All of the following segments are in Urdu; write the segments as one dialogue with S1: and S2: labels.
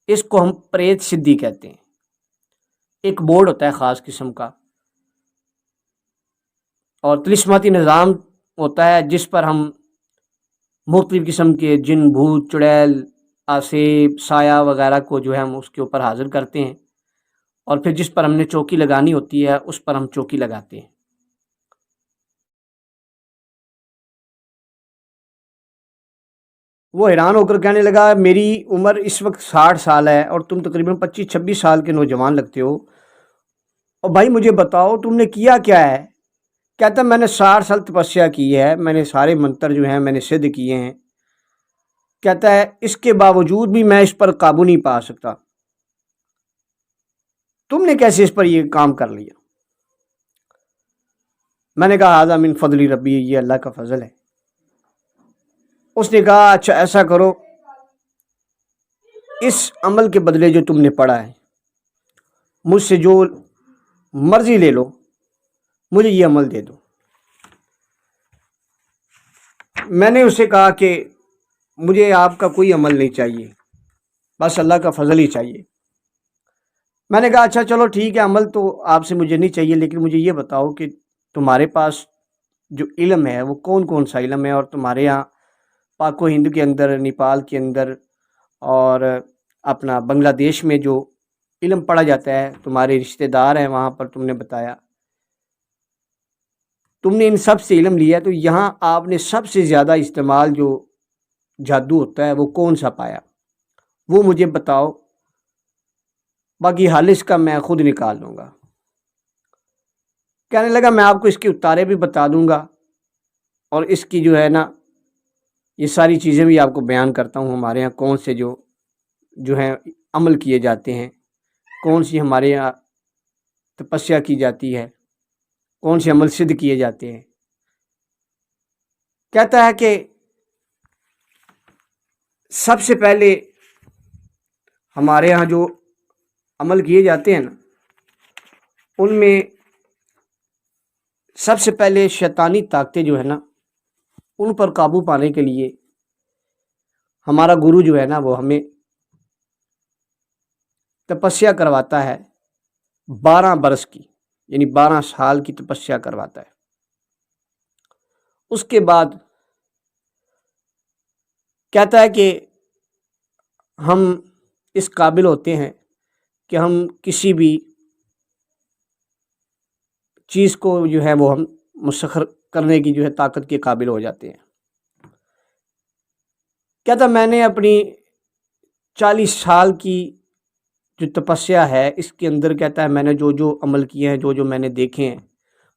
S1: اس کو ہم پریت سدھی کہتے ہیں۔ ایک بورڈ ہوتا ہے خاص قسم کا، اور طلسماتی نظام ہوتا ہے جس پر ہم مختلف قسم کے جن، بھوت، چڑیل، آسیب، سایہ وغیرہ کو جو ہے ہم اس کے اوپر حاضر کرتے ہیں، اور پھر جس پر ہم نے چوکی لگانی ہوتی ہے اس پر ہم چوکی لگاتے ہیں۔ وہ حیران ہو کر کہنے لگا میری عمر اس وقت 60 سال ہے اور تم تقریباً 25-26 سال کے نوجوان لگتے ہو، اور بھائی مجھے بتاؤ تم نے کیا کیا ہے؟ کہتا میں نے 60 سال تپسیا کی ہے، میں نے سارے منتر جو ہیں میں نے سدھ کیے ہیں، کہتا ہے اس کے باوجود بھی میں اس پر قابو نہیں پا سکتا، تم نے کیسے اس پر یہ کام کر لیا؟ میں نے کہا ھذا من فضل ربی، یہ اللہ کا فضل ہے۔ اس نے کہا اچھا ایسا کرو، اس عمل کے بدلے جو تم نے پڑھا ہے مجھ سے جو مرضی لے لو، مجھے یہ عمل دے دو۔ میں نے اسے کہا کہ مجھے آپ کا کوئی عمل نہیں چاہیے، بس اللہ کا فضل ہی چاہیے۔ میں نے کہا اچھا چلو ٹھیک ہے، عمل تو آپ سے مجھے نہیں چاہیے، لیکن مجھے یہ بتاؤ کہ تمہارے پاس جو علم ہے وہ کون کون سا علم ہے، اور تمہارے یہاں پاک و ہند کے اندر، نیپال کے اندر اور اپنا بنگلہ دیش میں جو علم پڑھا جاتا ہے، تمہارے رشتہ دار ہیں وہاں پر، تم نے بتایا تم نے ان سب سے علم لیا، تو یہاں آپ نے سب سے زیادہ استعمال جو جادو ہوتا ہے وہ کون سا پایا، وہ مجھے بتاؤ، باقی حل اس کا میں خود نکال لوں گا۔ کہنے لگا میں آپ کو اس کے اتارے بھی بتا دوں گا، اور اس کی جو ہے نا یہ ساری چیزیں بھی آپ کو بیان کرتا ہوں، ہمارے یہاں کون سے جو ہیں عمل کیے جاتے ہیں، کون سی ہمارے یہاں تپسیا کی جاتی ہے، کون سے عمل سدھ کیے جاتے ہیں۔ کہتا ہے کہ سب سے پہلے ہمارے ہاں جو عمل کیے جاتے ہیں نا، ان میں سب سے پہلے شیطانی طاقتیں جو ہے نا ان پر قابو پانے کے لیے ہمارا گرو جو ہے نا وہ ہمیں تپسیا کرواتا ہے 12 برس کی، یعنی 12 سال کی تپسیا کرواتا ہے۔ اس کے بعد کہتا ہے کہ ہم اس قابل ہوتے ہیں کہ ہم کسی بھی چیز کو جو ہے وہ ہم مسخر کرنے کی جو ہے طاقت کے قابل ہو جاتے ہیں۔ کہتا میں نے اپنی 40 سال کی جو تپسیا ہے اس کے اندر، کہتا ہے میں نے جو جو عمل کیے ہیں، جو جو میں نے دیکھے ہیں،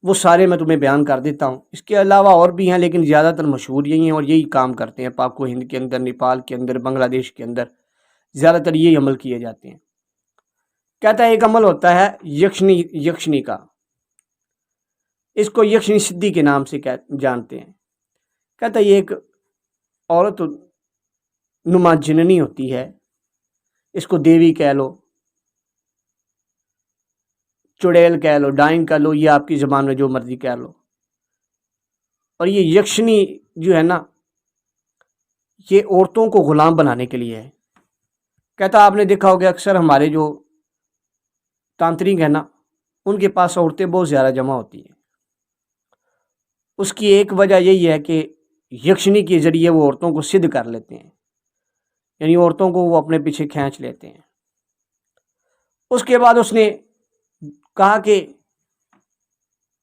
S1: وہ سارے میں تمہیں بیان کر دیتا ہوں۔ اس کے علاوہ اور بھی ہیں لیکن زیادہ تر مشہور یہی ہیں، اور یہی کام کرتے ہیں پاک و ہند کے اندر، نیپال کے اندر، بنگلہ دیش کے اندر زیادہ تر یہی عمل کیے جاتے ہیں۔ کہتا ہے ایک عمل ہوتا ہے یکشنی کا، اس کو یکشنی سدھی کے نام سے جانتے ہیں۔ کہتا ہے یہ ایک عورت نما جننی ہوتی ہے، اس کو دیوی کہہ لو، چڑیل کہہ لو، ڈائن کہہ لو، یہ آپ کی زبان میں جو مرضی کہہ لو۔ اور یہ یکشنی جو ہے نا یہ عورتوں کو غلام بنانے کے لیے ہے۔ کہتا آپ نے دیکھا ہوگا اکثر ہمارے جو تانترک ہیں نا ان کے پاس عورتیں بہت زیادہ جمع ہوتی ہیں، اس کی ایک وجہ یہی ہے کہ یکشنی کے ذریعے وہ عورتوں کو سدھ کر لیتے ہیں، یعنی عورتوں کو وہ اپنے پیچھے کھینچ لیتے ہیں۔ اس کے بعد اس نے کہا کہ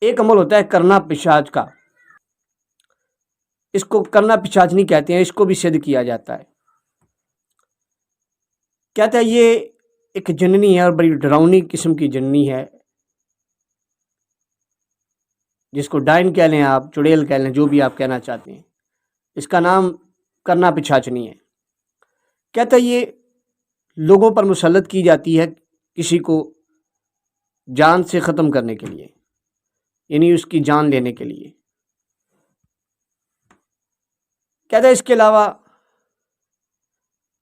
S1: ایک عمل ہوتا ہے کرنا پشاچ کا، اس کو کرنا پشاچنی کہتے ہیں، اس کو بھی سدھ کیا جاتا ہے۔ کہتا ہے یہ ایک جننی ہے اور بڑی ڈراؤنی قسم کی جننی ہے، جس کو ڈائن کہہ لیں، آپ چڑیل کہہ لیں، جو بھی آپ کہنا چاہتے ہیں، اس کا نام کرنا پچھاچنی ہے۔ کہتا ہے یہ لوگوں پر مسلط کی جاتی ہے کسی کو جان سے ختم کرنے کے لیے، یعنی اس کی جان لینے کے لیے۔ کہتا ہے اس کے علاوہ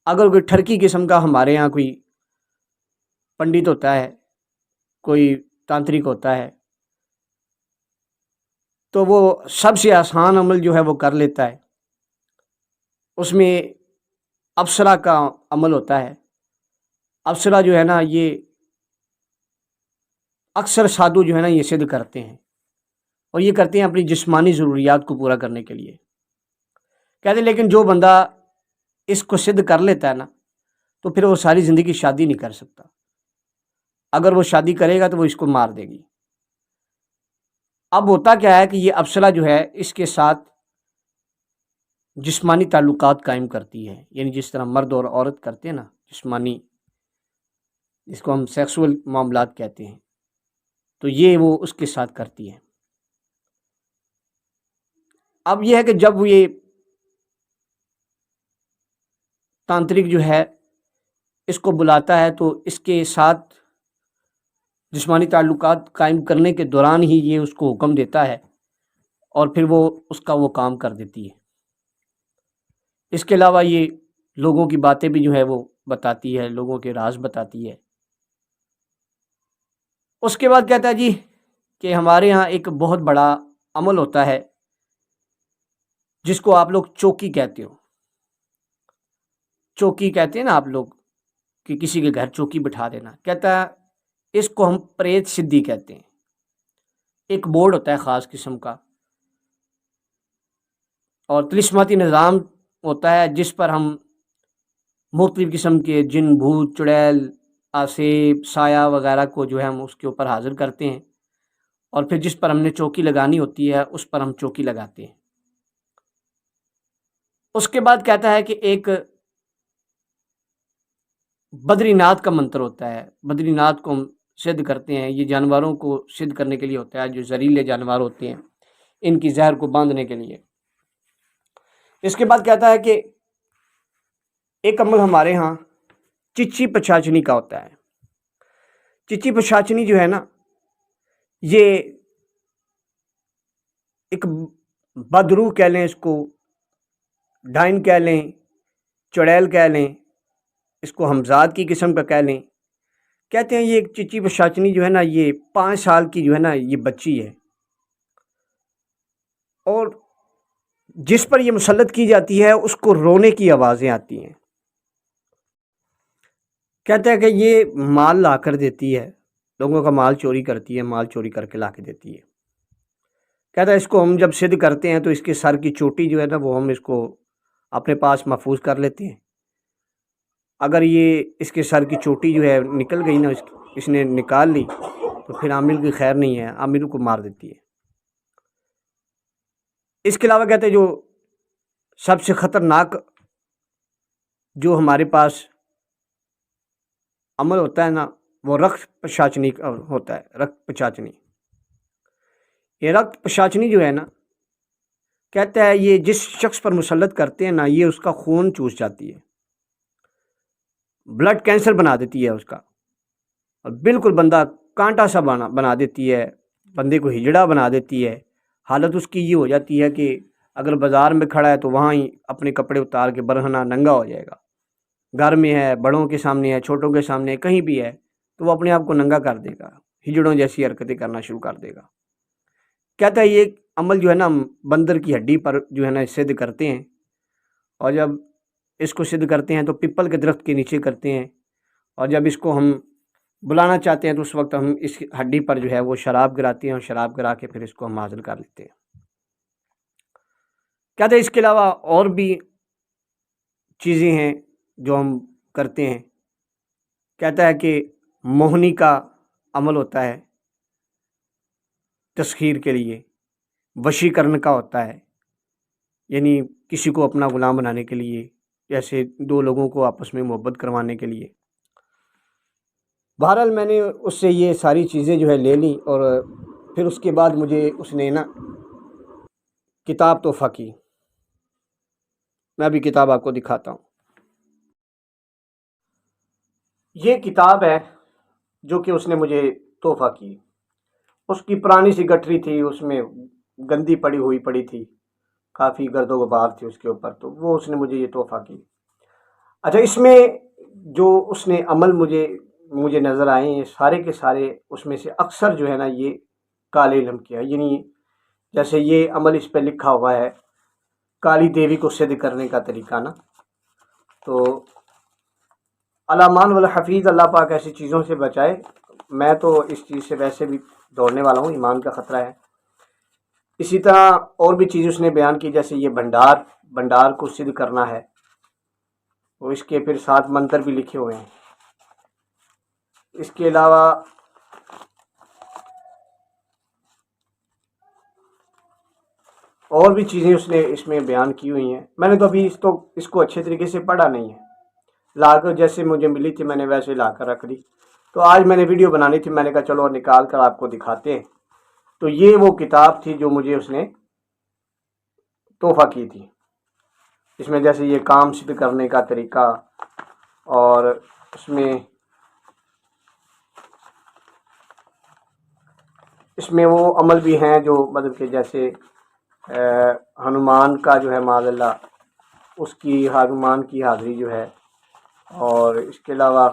S1: اگر کوئی ٹھرکی قسم کا ہمارے ہاں کوئی پنڈت ہوتا ہے، کوئی تانترک ہوتا ہے، تو وہ سب سے آسان عمل جو ہے وہ کر لیتا ہے۔ اس میں اپسرا کا عمل ہوتا ہے، ابصرہ جو ہے نا یہ اکثر سادھو جو ہے نا یہ سدھ کرتے ہیں، اور یہ کرتے ہیں اپنی جسمانی ضروریات کو پورا کرنے کے لیے۔ کہتے ہیں لیکن جو بندہ اس کو سدھ کر لیتا ہے نا تو پھر وہ ساری زندگی شادی نہیں کر سکتا، اگر وہ شادی کرے گا تو وہ اس کو مار دے گی۔ اب ہوتا کیا ہے کہ یہ ابصرہ جو ہے اس کے ساتھ جسمانی تعلقات قائم کرتی ہے، یعنی جس طرح مرد اور عورت کرتے ہیں نا جسمانی، جس کو ہم سیکسول معاملات کہتے ہیں، تو یہ وہ اس کے ساتھ کرتی ہے۔ اب یہ ہے کہ جب یہ تانترک جو ہے اس کو بلاتا ہے تو اس کے ساتھ جسمانی تعلقات قائم کرنے کے دوران ہی یہ اس کو حکم دیتا ہے اور پھر وہ اس کا وہ کام کر دیتی ہے۔ اس کے علاوہ یہ لوگوں کی باتیں بھی جو ہے وہ بتاتی ہے، لوگوں کے راز بتاتی ہے۔ اس کے بعد کہتا ہے جی کہ ہمارے ہاں ایک بہت بڑا عمل ہوتا ہے جس کو آپ لوگ چوکی کہتے ہو۔ چوکی کہتے ہیں نا آپ لوگ کہ کسی کے گھر چوکی بٹھا دینا، کہتا ہے اس کو ہم پریت سدھی کہتے ہیں۔ ایک بورڈ ہوتا ہے خاص قسم کا اور تلسماتی نظام ہوتا ہے جس پر ہم مختلف قسم کے جن، بھوت، چڑیل، آسیب، سایہ وغیرہ کو جو ہے ہم اس کے اوپر حاضر کرتے ہیں، اور پھر جس پر ہم نے چوکی لگانی ہوتی ہے اس پر ہم چوکی لگاتے ہیں۔ اس کے بعد کہتا ہے کہ ایک بدری ناتھ کا منتر ہوتا ہے، بدری ناتھ کو ہم سدھ کرتے ہیں، یہ جانوروں کو سدھ کرنے کے لیے ہوتا ہے، جو زہریلے جانور ہوتے ہیں ان کی زہر کو باندھنے کے لیے۔ اس کے بعد کہتا ہے کہ ایک عمل ہمارے ہاں چچی پچاچنی کا ہوتا ہے۔ چچی پچاچنی جو ہے نا یہ ایک بدروح کہہ لیں، اس کو ڈائن کہہ لیں، چڑیل کہہ لیں، اس کو ہمزاد کی قسم کا کہہ لیں۔ کہتے ہیں یہ ایک چچی پچاچنی جو ہے نا یہ 5 سال کی جو ہے نا یہ بچی ہے، اور جس پر یہ مسلط کی جاتی ہے اس کو رونے کی آوازیں آتی ہیں۔ کہتے ہیں کہ یہ مال لا کر دیتی ہے، لوگوں کا مال چوری کرتی ہے، مال چوری کر کے لا کے دیتی ہے۔ کہتا ہے اس کو ہم جب سدھ کرتے ہیں تو اس کے سر کی چوٹی جو ہے نا وہ ہم اس کو اپنے پاس محفوظ کر لیتے ہیں۔ اگر یہ اس کے سر کی چوٹی جو ہے نکل گئی نا، اس نے نکال لی تو پھر عامل کی خیر نہیں ہے، عامل کو مار دیتی ہے۔ اس کے علاوہ کہتے ہیں جو سب سے خطرناک جو ہمارے پاس عمل ہوتا ہے نا وہ رکت پچاچنی کا ہوتا ہے۔ رکت پچاچنی، یہ رکت پچاچنی جو ہے نا کہتا ہے یہ جس شخص پر مسلط کرتے ہیں نا یہ اس کا خون چوس جاتی ہے، بلڈ کینسر بنا دیتی ہے اس کا، اور بالکل بندہ کانٹا سا بنا دیتی ہے، بندے کو ہجڑا بنا دیتی ہے۔ حالت اس کی یہ ہو جاتی ہے کہ اگر بازار میں کھڑا ہے تو وہاں ہی اپنے کپڑے اتار کے برہنہ ننگا ہو جائے گا، گھر میں ہے، بڑوں کے سامنے ہے، چھوٹوں کے سامنے ہے، کہیں بھی ہے تو وہ اپنے آپ کو ننگا کر دے گا، ہجڑوں جیسی حرکتیں کرنا شروع کر دے گا۔ کہتا ہے یہ عمل جو ہے نا ہم بندر کی ہڈی پر جو ہے نا سدھ کرتے ہیں، اور جب اس کو سدھ کرتے ہیں تو پیپل کے درخت کے نیچے کرتے ہیں، اور جب اس کو ہم بلانا چاہتے ہیں تو اس وقت ہم اس ہڈی پر جو ہے وہ شراب گراتے ہیں، اور شراب گرا کے پھر اس کو ہم حاصل کر لیتے ہیں۔ کہتے ہیں اس کے علاوہ اور بھی چیزیں ہیں جو ہم کرتے ہیں۔ کہتا ہے کہ موہنی کا عمل ہوتا ہے تسخیر کے لیے، وشیکرن کا ہوتا ہے، یعنی کسی کو اپنا غلام بنانے کے لیے، جیسے 2 لوگوں کو آپس میں محبت کروانے کے لیے۔ بہرحال میں نے اس سے یہ ساری چیزیں جو ہے لے لی، اور پھر اس کے بعد مجھے اس نے نا کتاب تحفہ کی۔ میں بھی کتاب آپ کو دکھاتا ہوں۔ یہ کتاب ہے جو کہ اس نے مجھے تحفہ کی۔ اس کی پرانی سی گٹھری تھی، اس میں گندی پڑی تھی، کافی گرد و غبار تھی اس کے اوپر، تو وہ اس نے مجھے یہ تحفہ کی۔ اچھا، اس میں جو اس نے عمل مجھے نظر آئے ہیں سارے کے سارے، اس میں سے اکثر جو ہے نا یہ کالے علم کیا، یعنی جیسے یہ عمل اس پہ لکھا ہوا ہے کالی دیوی کو سدھ کرنے کا طریقہ نا، تو علامان والحفیظ، اللہ پاک ایسی چیزوں سے بچائے. میں تو اس چیز سے ویسے بھی دوڑنے والا ہوں، ایمان کا خطرہ ہے. اسی طرح اور بھی چیز اس نے بیان کی، جیسے یہ بھنڈار کو سدھ کرنا ہے، وہ اس کے پھر 7 منتر بھی لکھے ہوئے ہیں. اس کے علاوہ اور بھی چیزیں اس نے اس میں بیان کی ہوئی ہیں. میں نے تو ابھی اس کو اچھے طریقے سے پڑھا نہیں ہے. لا کر جیسے مجھے ملی تھی میں نے ویسے لا کر رکھ دی. تو آج میں نے ویڈیو بنانی تھی، میں نے کہا چلو نکال کر آپ کو دکھاتے ہیں. تو یہ وہ کتاب تھی جو مجھے اس نے تحفہ کی تھی. اس میں جیسے یہ کام سدھ کرنے کا طریقہ، اور اس میں وہ عمل بھی ہیں جو مطلب کہ جیسے ہنومان کا جو ہے معاذ اللہ، اس کی ہنومان کی حاضری جو ہے، اور اس کے علاوہ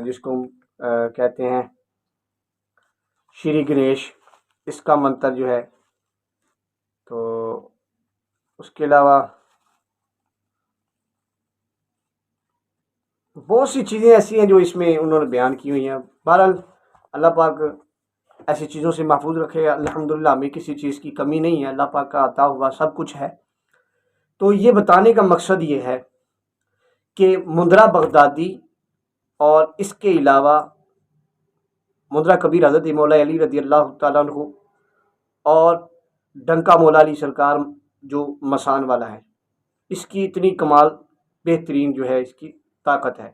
S1: جس کو کہتے ہیں شری گنیش، اس کا منتر جو ہے. تو اس کے علاوہ بہت سی چیزیں ایسی ہیں جو اس میں انہوں نے بیان کی ہوئی ہیں. بہرحال اللہ پاک ایسی چیزوں سے محفوظ رکھے. الحمدللہ ہمیں کسی چیز کی کمی نہیں ہے، اللہ پاک کا عطا ہوا سب کچھ ہے. تو یہ بتانے کا مقصد یہ ہے کہ مندرا بغدادی اور اس کے علاوہ مندرا کبیر حضرت مولا علی رضی اللہ تعالیٰ عنہ اور ڈنکا مولا علی سرکار جو مسان والا ہے، اس کی اتنی کمال بہترین جو ہے اس کی طاقت ہے.